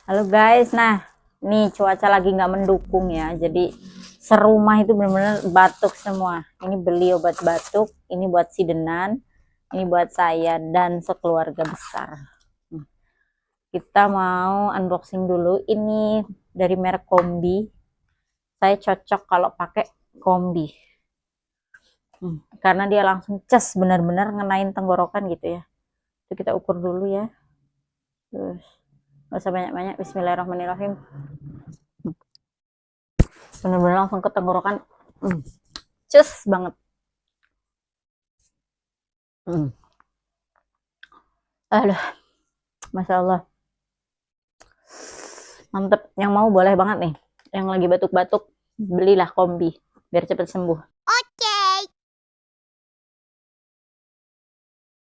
Halo guys, nah nih cuaca lagi nggak mendukung ya, jadi serumah itu benar-benar batuk semua. Ini beli obat batuk, ini buat si Denan, ini buat saya dan sekeluarga besar. Kita mau unboxing dulu. Ini dari merek Kombi. Saya cocok kalau pakai Kombi. Karena dia langsung ces, benar-benar ngenain tenggorokan gitu ya. Itu kita ukur dulu ya. Terus nggak usah banyak-banyak. Bismillahirrahmanirrahim. Benar-benar langsung ke tenggorokan. Ces banget. Aduh, Masya Allah. Mantep. Yang mau boleh banget nih. Yang lagi batuk-batuk, belilah Kombi biar cepet sembuh.